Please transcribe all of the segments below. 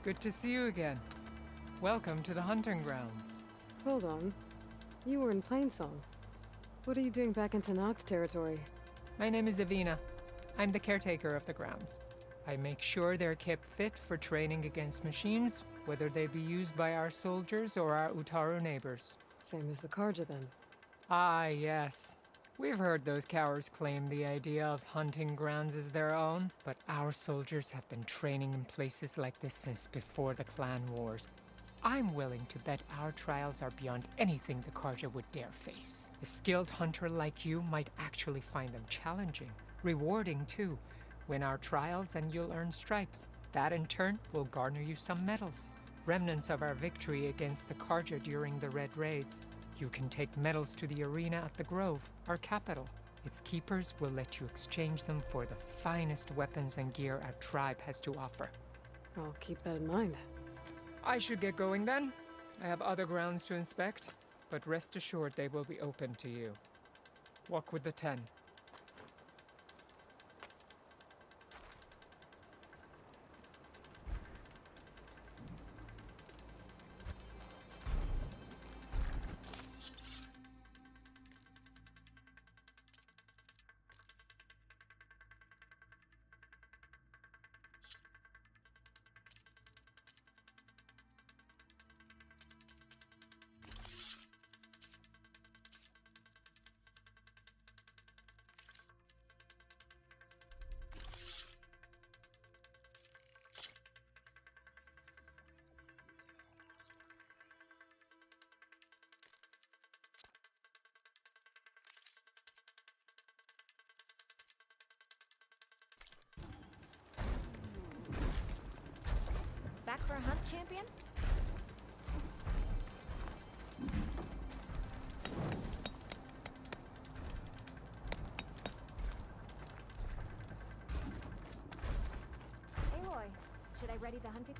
Good to see you again. Welcome to the hunting grounds. Hold on. You were in Plainsong. What are you doing back in Tanak's territory? My name is Avina. I'm the caretaker of the grounds. I make sure they're kept fit for training against machines, whether they be used by our soldiers or our Utaru neighbors. Same as the Karja, then. Ah, yes. We've heard those cowards claim the idea of hunting grounds as their own, but our soldiers have been training in places like this since before the clan wars. I'm willing to bet our trials are beyond anything the Karja would dare face. A skilled hunter like you might actually find them challenging. Rewarding, too. Win our trials and you'll earn stripes. That, in turn, will garner you some medals. Remnants of our victory against the Karja during the Red Raids. You can take medals to the arena at the Grove, our capital. Its keepers will let you exchange them for the finest weapons and gear our tribe has to offer. I'll keep that in mind. I should get going then. I have other grounds to inspect, but rest assured they will be open to you. Walk with the 10. Back for a hunt, champion? Aloy, should I ready the hunting?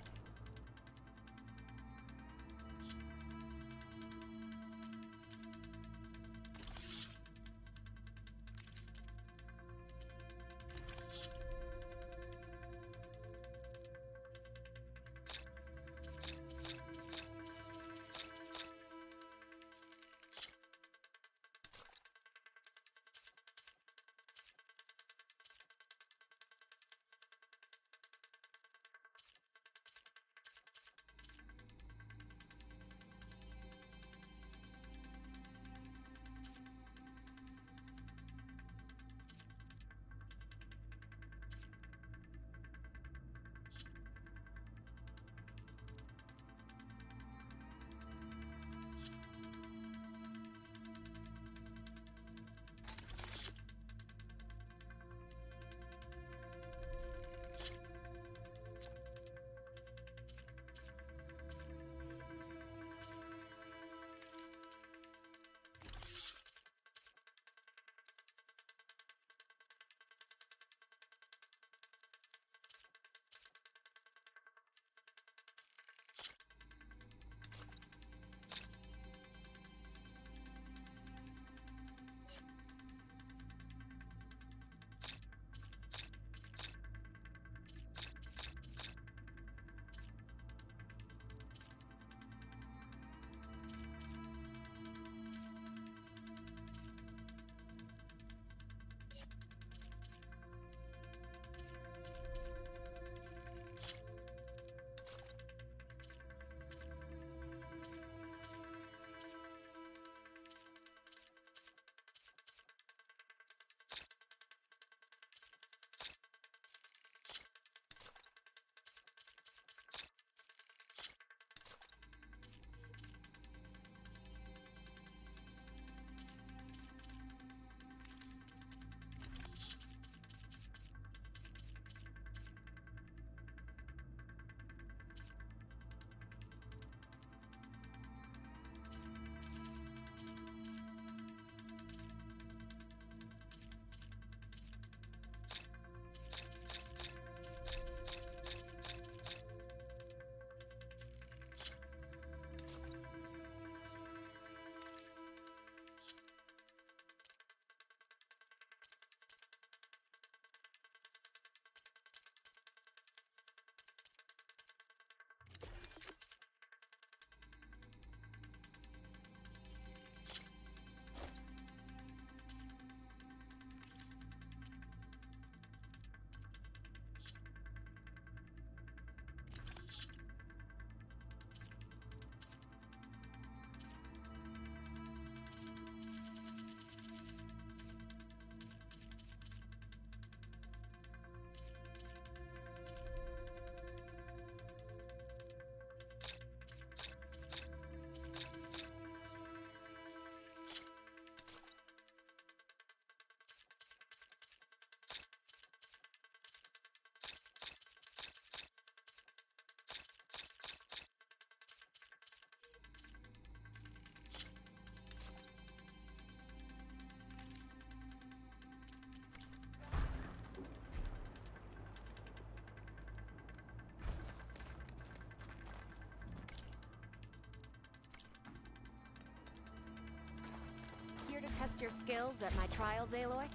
Test your skills at my trials, Aloy?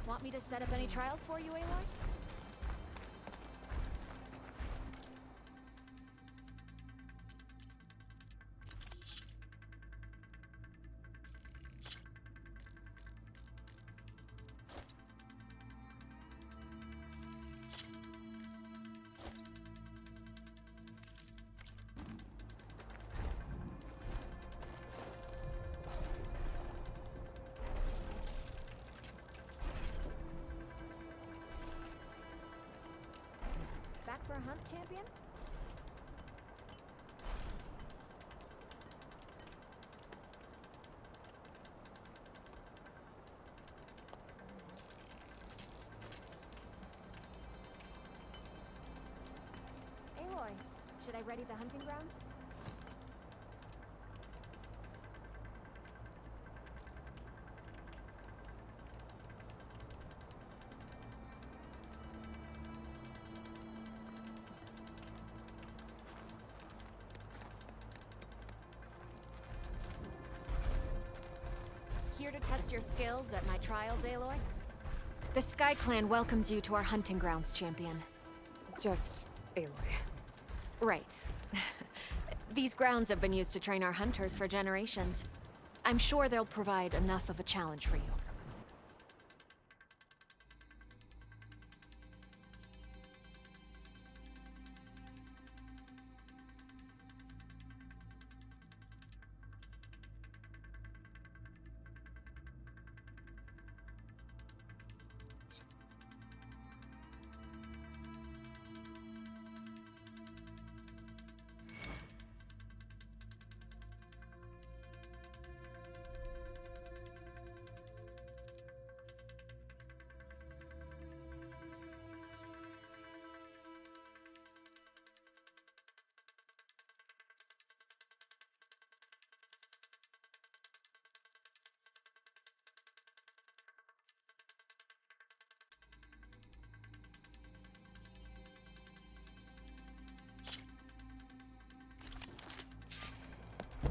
Want me to set up any trials for you, Aloy? Back for a hunt, champion? Aloy, should I ready the hunting grounds? Here to test your skills at my trials, Aloy? The Sky Clan welcomes you to our hunting grounds, champion. Just Aloy. Right. These grounds have been used to train our hunters for generations. I'm sure they'll provide enough of a challenge for you.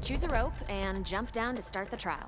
Choose a rope and jump down to start the trial.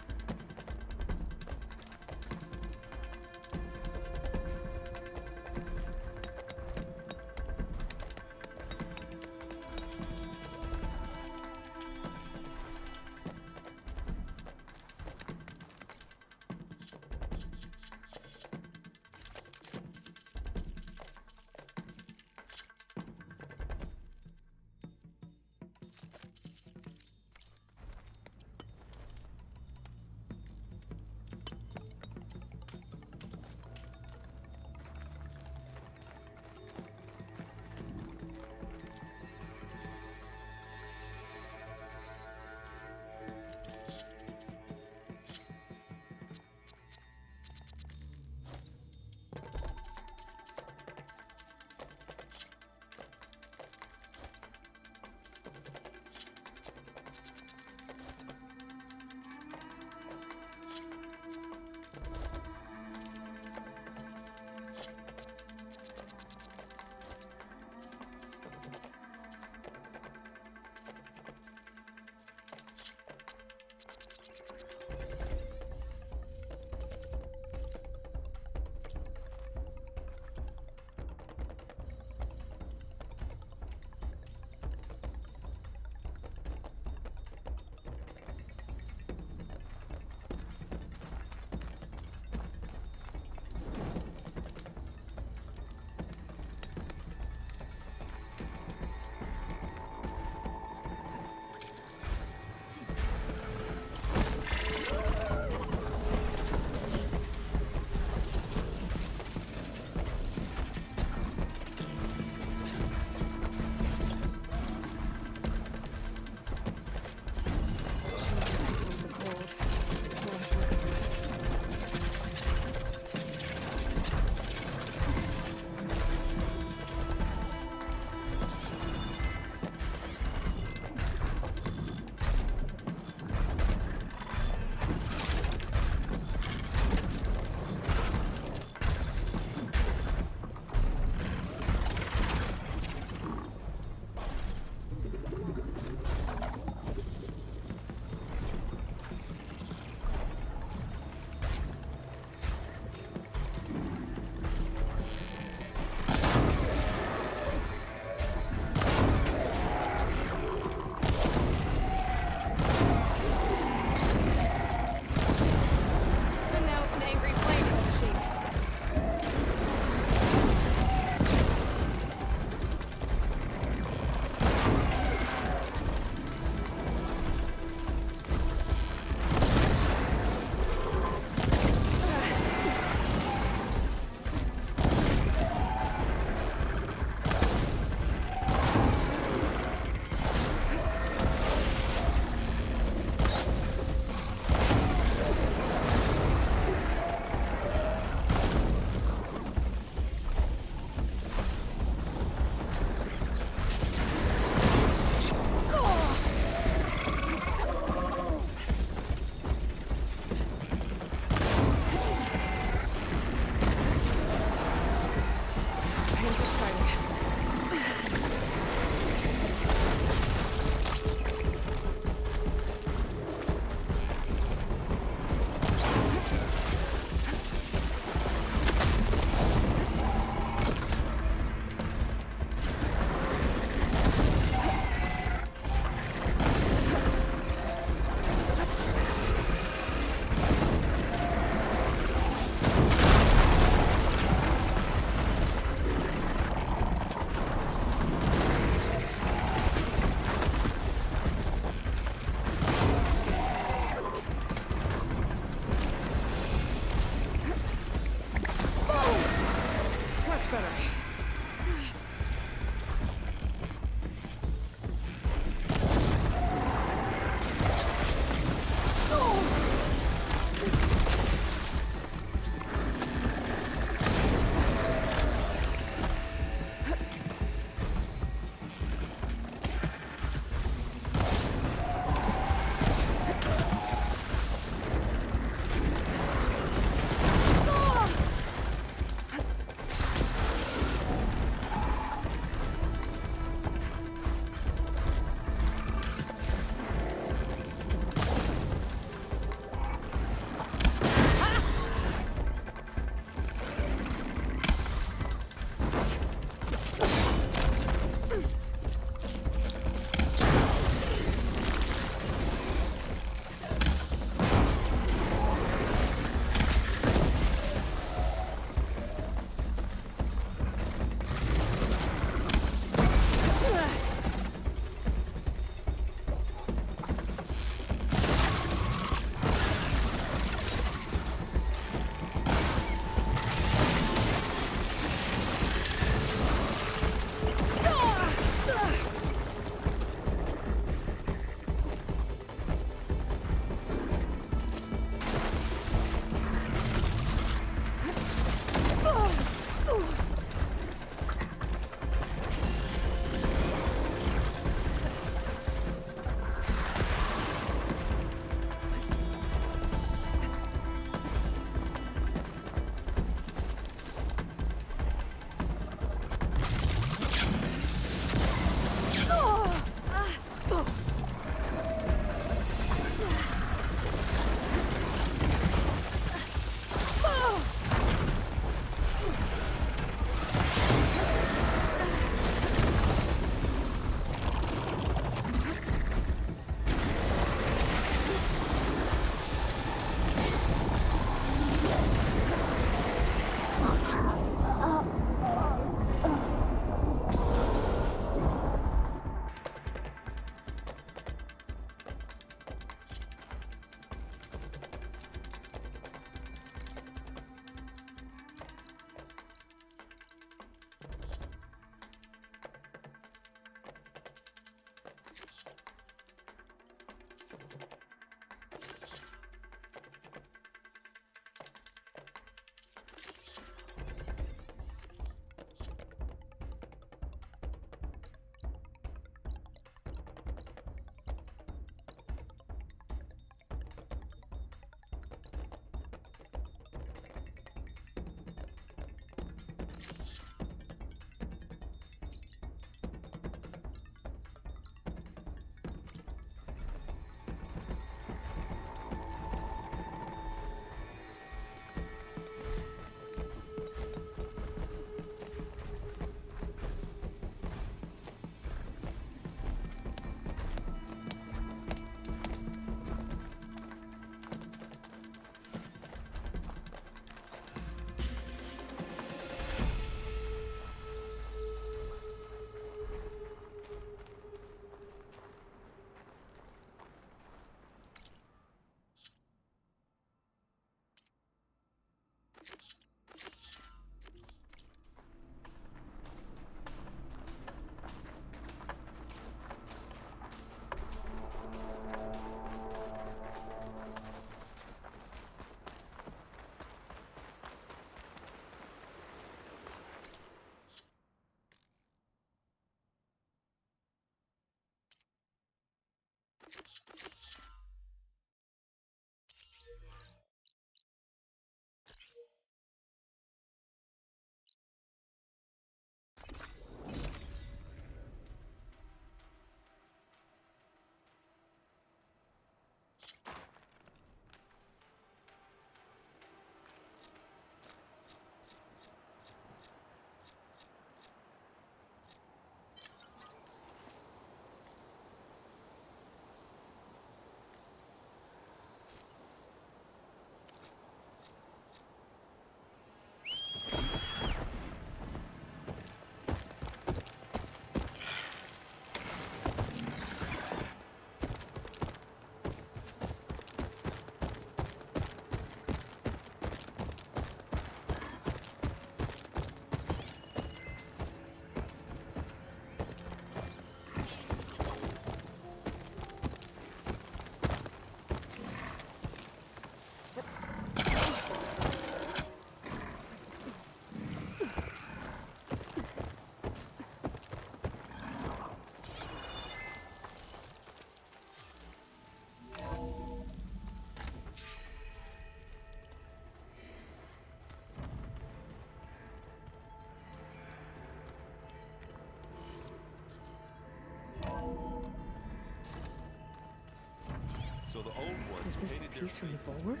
this a piece from the bulwark?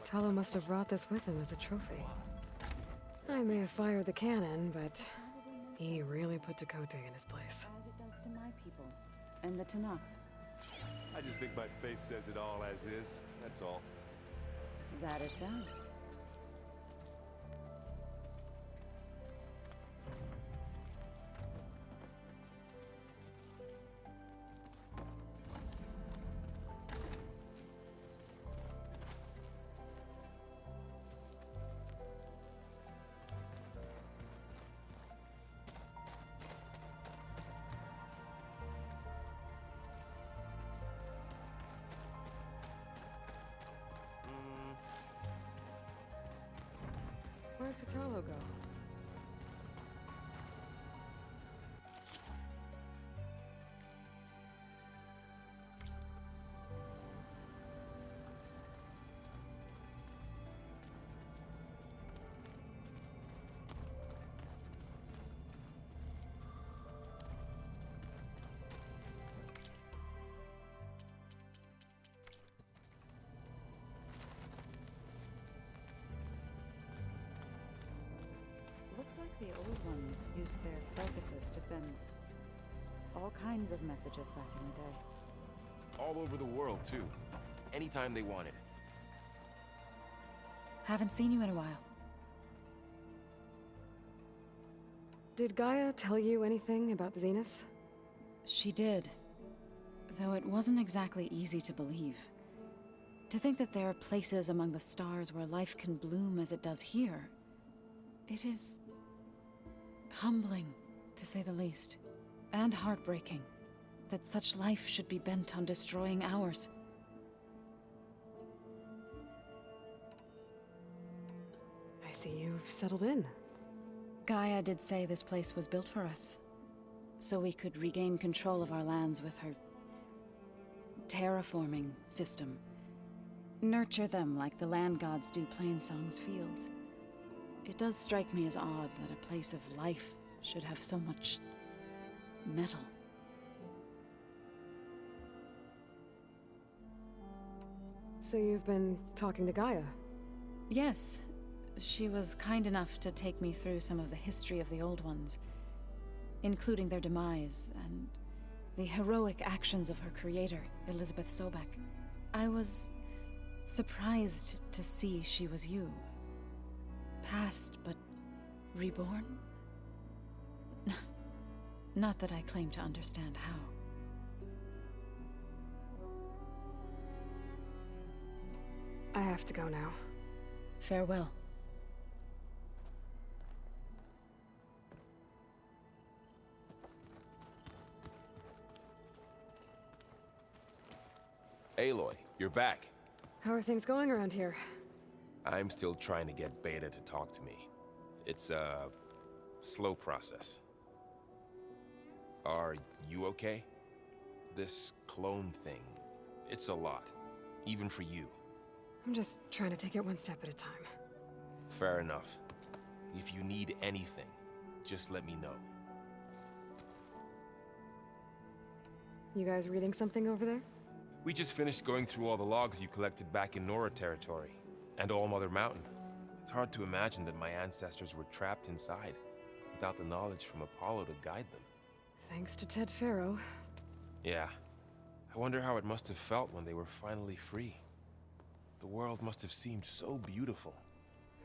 Talo must have brought this with him as a trophy. I may have fired the cannon, but he really put Dakota in his place. As it does to my people, and the Tanakh. I just think my faith says it all as is, that's all. That it does. Where'd Patalo go? Looks like the old ones used their focuses to send all kinds of messages back in the day. All over the world, too. Anytime they wanted. Haven't seen you in a while. Did Gaia tell you anything about the Zeniths? She did. Though it wasn't exactly easy to believe. To think that there are places among the stars where life can bloom as it does here. It is humbling, to say the least. And heartbreaking. That such life should be bent on destroying ours. I see you've settled in. Gaia did say this place was built for us. So we could regain control of our lands with her terraforming system. Nurture them like the land gods do Plainsong's fields. It does strike me as odd that a place of life should have so much metal. So you've been talking to Gaia? Yes. She was kind enough to take me through some of the history of the Old Ones, including their demise and the heroic actions of her creator, Elizabeth Sobek. I was surprised to see she was you. Past, but reborn? Not that I claim to understand how. I have to go now. Farewell. Aloy, you're back. How are things going around here? I'm still trying to get Beta to talk to me. It's a slow process. Are you okay? This clone thing, it's a lot. Even for you. I'm just trying to take it one step at a time. Fair enough. If you need anything, just let me know. You guys reading something over there? We just finished going through all the logs you collected back in Nora territory, and All Mother Mountain. It's hard to imagine that my ancestors were trapped inside, without the knowledge from Apollo to guide them. Thanks to Ted Faro. Yeah. I wonder how it must have felt when they were finally free. The world must have seemed so beautiful.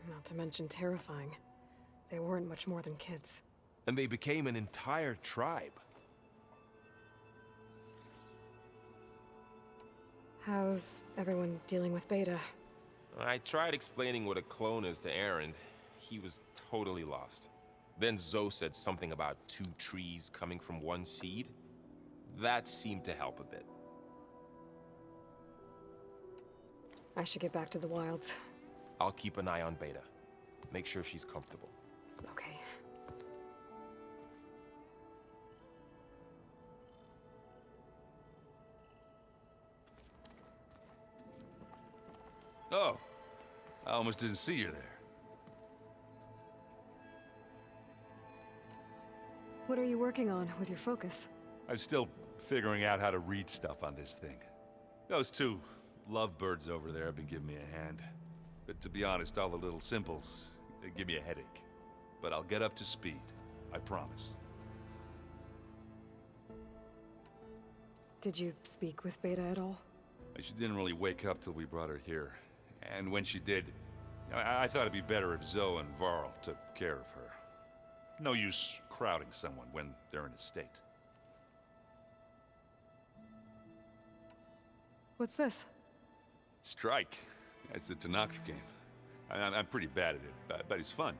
Not to mention terrifying. They weren't much more than kids. And they became an entire tribe. How's everyone dealing with Beta? I tried explaining what a clone is to Aaron. He was totally lost. Then Zoe said something about 2 trees coming from 1 seed. That seemed to help a bit. I should get back to the wilds. I'll keep an eye on Beta. Make sure she's comfortable. Okay. Oh, I almost didn't see you there. What are you working on with your focus? I'm still figuring out how to read stuff on this thing. Those two lovebirds over there have been giving me a hand. But to be honest, all the little simples, they give me a headache. But I'll get up to speed. I promise. Did you speak with Beta at all? She didn't really wake up till we brought her here. And when she did, I thought it'd be better if Zoe and Varl took care of her. No use crowding someone when they're in a state. What's this? Strike. It's a Tanakh game. I'm pretty bad at it, but it's fun.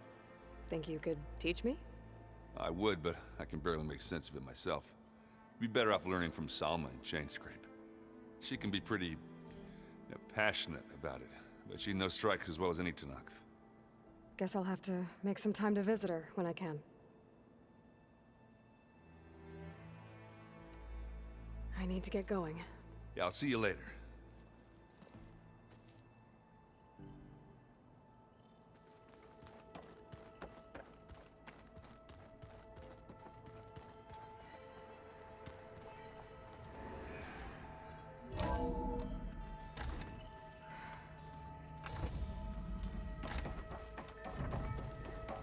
Think you could teach me? I would, but I can barely make sense of it myself. Be better off learning from Salma and Chainscrape. She can be pretty passionate about it, but she knows Strike as well as any Tanakh. Guess I'll have to make some time to visit her when I can. I need to get going. Yeah, I'll see you later.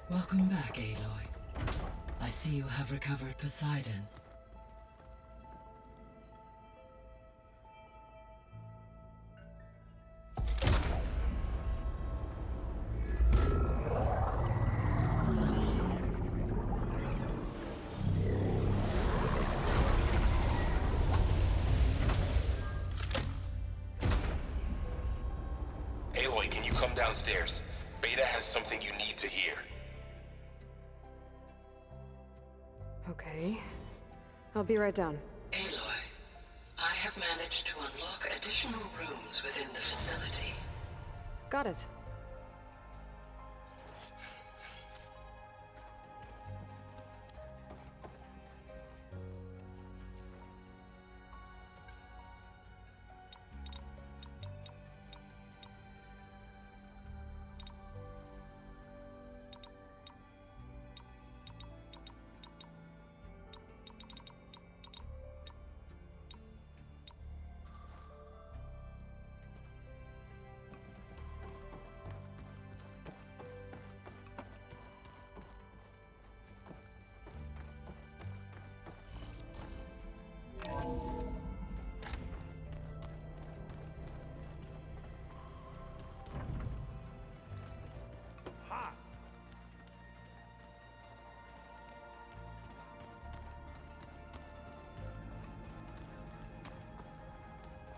Welcome back, Aloy. I see you have recovered Poseidon. Aloy, can you come downstairs? Beta has something you need to hear. Okay. I'll be right down. Aloy, I have managed to unlock additional rooms within the facility. Got it.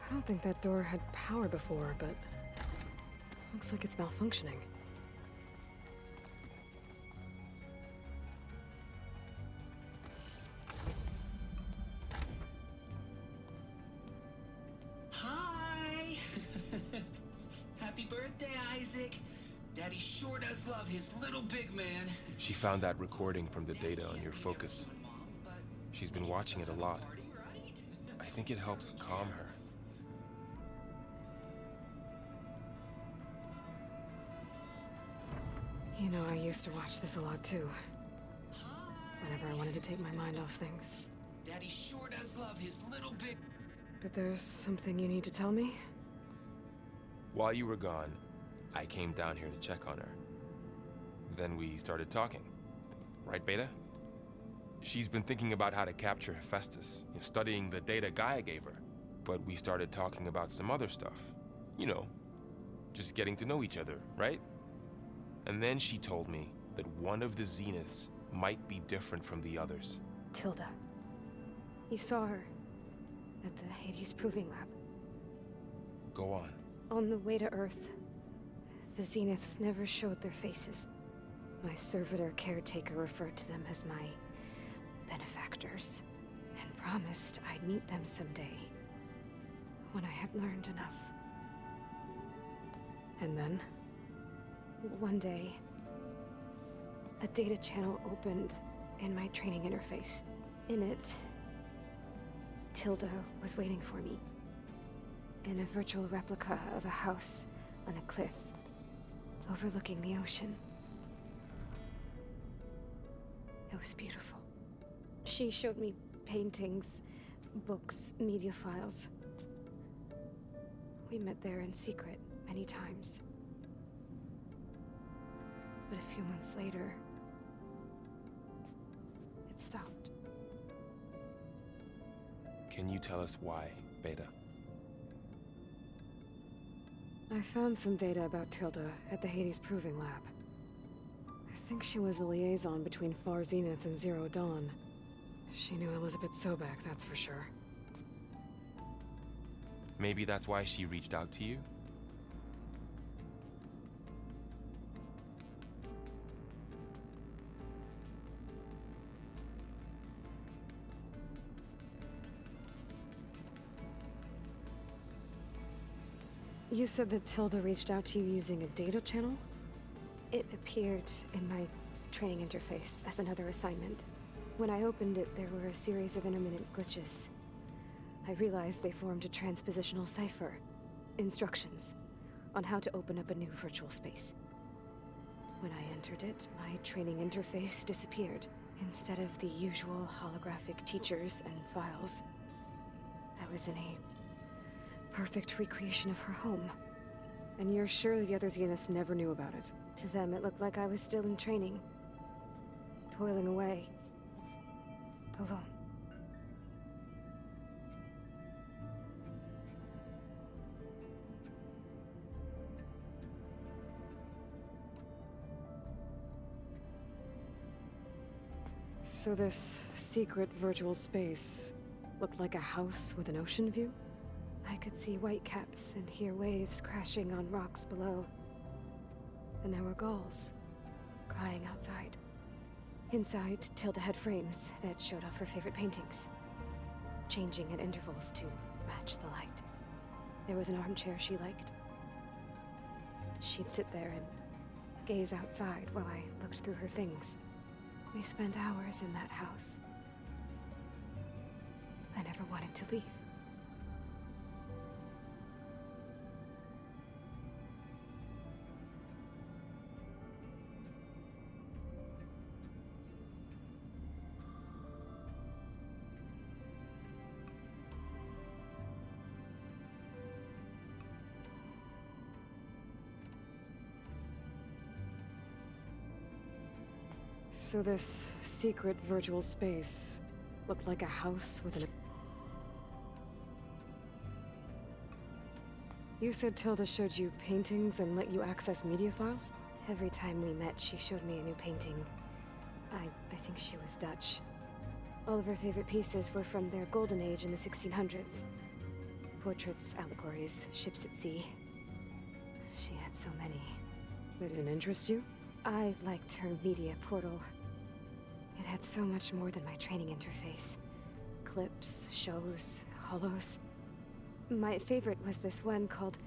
I don't think that door had power before, but looks like it's malfunctioning. Hi! Happy birthday, Isaac. Daddy sure does love his little big man. She found that recording from the data on your focus. She's been watching it a lot. I think it helps calm her. You know, I used to watch this a lot too. Whenever I wanted to take my mind off things. Daddy sure does love his little big... But there's something you need to tell me? While you were gone, I came down here to check on her. Then we started talking. Right, Beta? She's been thinking about how to capture Hephaestus, studying the data Gaia gave her. But we started talking about some other stuff. You know, just getting to know each other, right? And then she told me that one of the Zeniths might be different from the others. Tilda. You saw her at the Hades Proving Lab. Go on. On the way to Earth, the Zeniths never showed their faces. My servitor caretaker referred to them as my benefactors, and promised I'd meet them someday, when I had learned enough. And then? One day, a data channel opened in my training interface. In it, Tilda was waiting for me. In a virtual replica of a house on a cliff, overlooking the ocean. It was beautiful. She showed me paintings, books, media files. We met there in secret many times. But a few months later, it stopped. Can you tell us why, Beta? I found some data about Tilda at the Hades Proving Lab. I think she was the liaison between Far Zenith and Zero Dawn. She knew Elizabeth Sobek, that's for sure. Maybe that's why she reached out to you? You said that Tilda reached out to you using a data channel? It appeared in my training interface as another assignment. When I opened it, there were a series of intermittent glitches. I realized they formed a transpositional cipher. Instructions on how to open up a new virtual space. When I entered it, my training interface disappeared. Instead of the usual holographic teachers and files, I was in a perfect recreation of her home. And you're sure the other Zeniths never knew about it? To them, it looked like I was still in training. Toiling away. Alone. So this secret virtual space looked like a house with an ocean view? I could see whitecaps and hear waves crashing on rocks below. And there were gulls crying outside. Inside, Tilda had frames that showed off her favorite paintings, changing at intervals to match the light. There was an armchair she liked. She'd sit there and gaze outside while I looked through her things. We spent hours in that house. I never wanted to leave. So this secret virtual space looked like a house with an... You said Tilda showed you paintings and let you access media files? Every time we met, she showed me a new painting. I think she was Dutch. All of her favorite pieces were from their golden age in the 1600s. Portraits, allegories, ships at sea. She had so many. They didn't interest you? I liked her media portal. It had so much more than my training interface. Clips, shows, holos. My favorite was this one called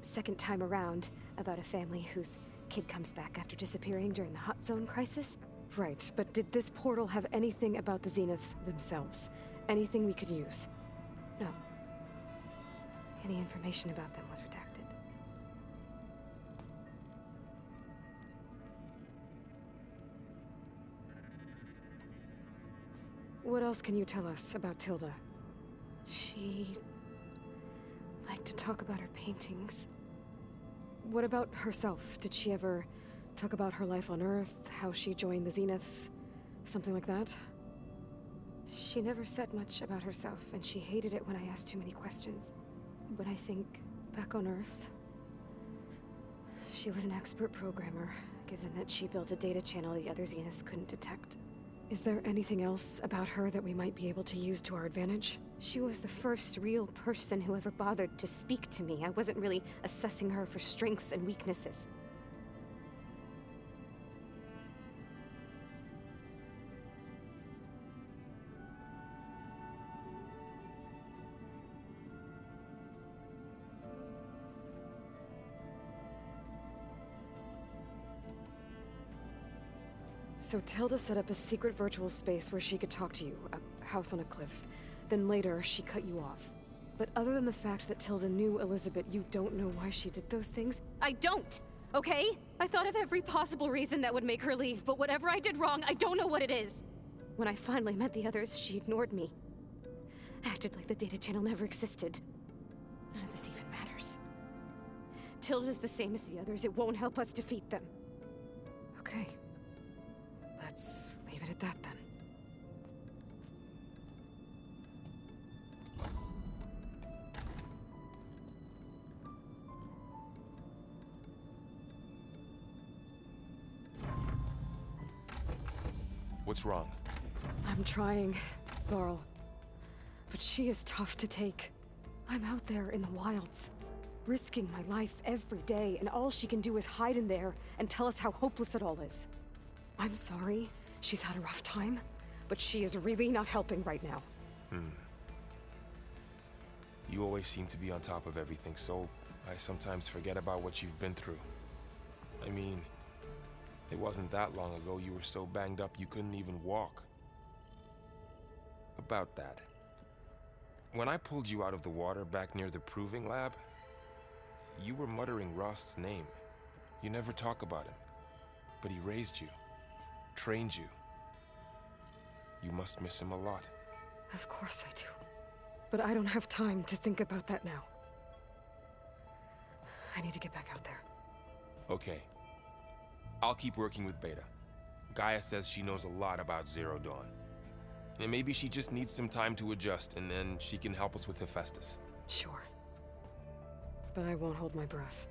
Second Time Around, about a family whose kid comes back after disappearing during the Hot Zone crisis. Right, but did this portal have anything about the Zeniths themselves? Anything we could use? No. Any information about them was redacted. What else can you tell us about Tilda? She liked to talk about her paintings. What about herself? Did she ever talk about her life on Earth, how she joined the Zeniths, something like that? She never said much about herself, and she hated it when I asked too many questions. But I think, back on Earth, she was an expert programmer, given that she built a data channel the other Zeniths couldn't detect. Is there anything else about her that we might be able to use to our advantage? She was the first real person who ever bothered to speak to me. I wasn't really assessing her for strengths and weaknesses. So Tilda set up a secret virtual space where she could talk to you, a house on a cliff. Then later, she cut you off. But other than the fact that Tilda knew Elizabeth, you don't know why she did those things? I don't! Okay? I thought of every possible reason that would make her leave, but whatever I did wrong, I don't know what it is. When I finally met the others, she ignored me. Acted like the data channel never existed. None of this even matters. Tilda's the same as the others, it won't help us defeat them. Okay. Let's leave it at that then. What's wrong? I'm trying, Varl. But she is tough to take. I'm out there in the wilds, risking my life every day, and all she can do is hide in there and tell us how hopeless it all is. I'm sorry, she's had a rough time, but she is really not helping right now. You always seem to be on top of everything, so I sometimes forget about what you've been through. I mean, it wasn't that long ago you were so banged up you couldn't even walk. About that. When I pulled you out of the water back near the proving lab, you were muttering Rost's name. You never talk about him. But he raised you, trained you. You must miss him a lot. Of course I do. But I don't have time to think about that now. I need to get back out there. Okay. I'll keep working with Beta. Gaia says she knows a lot about Zero Dawn. And maybe she just needs some time to adjust, and then she can help us with Hephaestus. Sure. But I won't hold my breath.